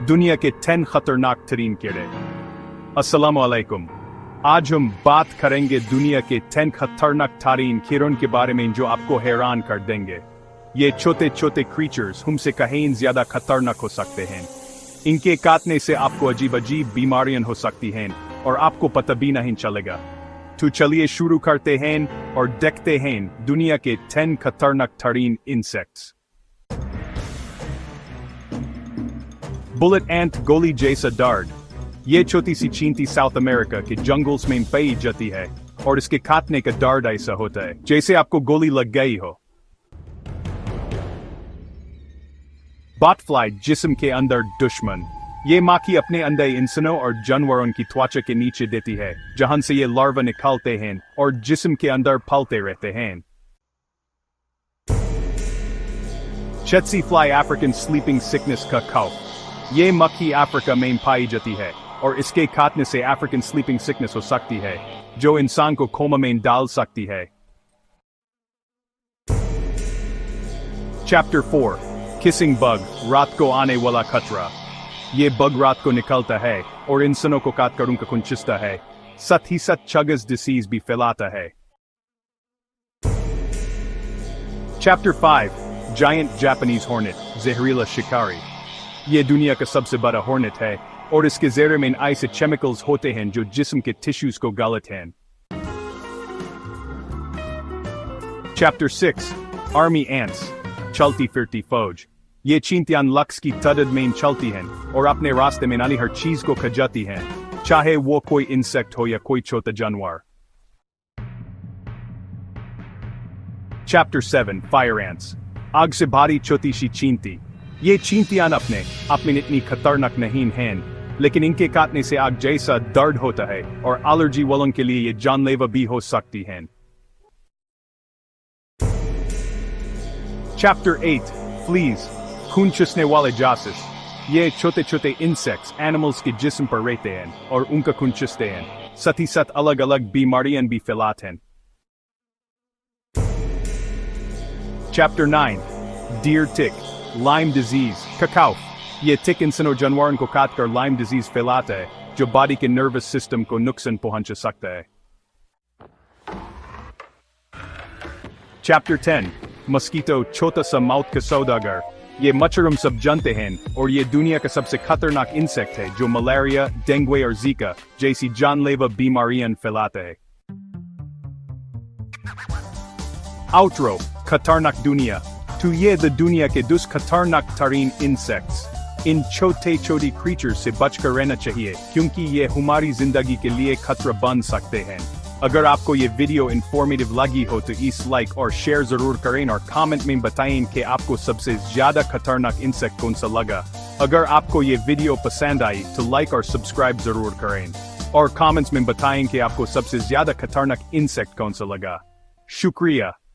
दुनिया के 10 खतरनाक तरीन कीड़े। अस्सलाम वालेकुम। आज हम बात करेंगे दुनिया के 10 खतरनाक तरीन कीड़ों के बारे में जो आपको हैरान कर देंगे। ये छोटे छोटे क्रीचर्स हमसे कहीं ज्यादा खतरनाक हो सकते हैं। इनके काटने से आपको अजीब अजीब बीमारियां हो सकती हैं और आपको पता भी नहीं चलेगा। तो चलिए शुरू करते हैं और देखते हैं दुनिया के 10 खतरनाक तरीन इंसेक्ट्स। बुलेट एंट गोली जैसा डार्ड। ये छोटी सी चींटी साउथ अमेरिका के जंगल्स में पाई जाती है और इसके काटने का डार्ड ऐसा होता है जैसे आपको गोली लग गई हो। बटफ्लाई जिस्म के अंदर दुश्मन। ये माखी अपने अंडे इंसानों और जानवरों की त्वचा के नीचे देती है जहां से ये लार्वा निकालते हैं और जिस्म के अंदर पलते रहते हैं। चेत्सी फ्लाई अफ्रीकन स्लीपिंग सिकनेस का खौफ। ये मक्खी अफ्रीका में पाई जाती है और इसके काटने से अफ्रीकन स्लीपिंग सिकनेस हो सकती है जो इंसान को कोमा में डाल सकती है। चैप्टर 4 किसिंग बग, रात को आने वाला खतरा। ये बग रात को निकलता है और इंसानों को काटकर उनका खून चूसता है, साथ ही साथ चगस डिसीज भी फैलाता है। चैप्टर 5 जायंट जापानीज हॉर्नेट, जहरीला शिकारी। ये दुनिया का सबसे बड़ा हॉर्नेट है और इसके ज़ेरे में ऐसे केमिकल्स होते हैं जो जिस्म के टिश्यूज को गलते हैं। चैप्टर 6 आर्मी एंट्स, चलती फिरती फौज। ये चींटियां लक्स की तादाद में चलती हैं और अपने रास्ते में आने हर चीज को खा जाती हैं, चाहे वो कोई इंसेक्ट हो या कोई छोटा जानवर। चैप्टर 7 फायर एंट्स, आग से भारी छोटी सी चींटी। ये चींटियां अपने आप में इतनी खतरनाक नहीं हैं, लेकिन इनके काटने से आग जैसा दर्द होता है और एलर्जी वालों के लिए ये जानलेवा भी हो सकती हैं। चैप्टर 8 फ्लीज, खून चूसने वाले जासूस। ये छोटे छोटे इंसेक्ट्स एनिमल्स के जिस्म पर रहते हैं और उनका खून चूसते हैं, साथ ही साथ अलग अलग बीमारियां भी फैलाते हैं। चैप्टर 9 डियर टिक, लाइम डिजीज का खौफ। ये टिक इंसानों जानवरों को काटकर लाइम डिजीज फैलाता है जो बॉडी के नर्वस सिस्टम को नुकसान पहुंचा सकता है। चैप्टर 10 मस्कीटो, छोटा सा मौत का सौदागर। ये मच्छर हम सब जानते हैं और ये दुनिया का सबसे खतरनाक इंसेक्ट है जो मलेरिया, डेंगू और जीका जैसी जानलेवा बीमारियां फैलाता है। आउटरो, खतरनाक दुनिया। तो ये दुनिया के 10 खतरनाक तरीन इंसेक्ट्स। इन छोटे छोटे क्रीचर्स से बचकर रहना चाहिए क्योंकि ये हमारी जिंदगी के लिए खतरा बन सकते हैं। अगर आपको ये वीडियो इंफॉर्मेटिव लगी हो तो इस लाइक और शेयर जरूर करें और कमेंट में बताएं कि आपको सबसे ज्यादा खतरनाक इंसेक्ट कौन सा लगा। अगर आपको ये वीडियो पसंद आई तो लाइक और सब्सक्राइब जरूर करें और कमेंट्स में बताएं कि आपको सबसे ज्यादा खतरनाक इंसेक्ट कौन सा लगा। शुक्रिया।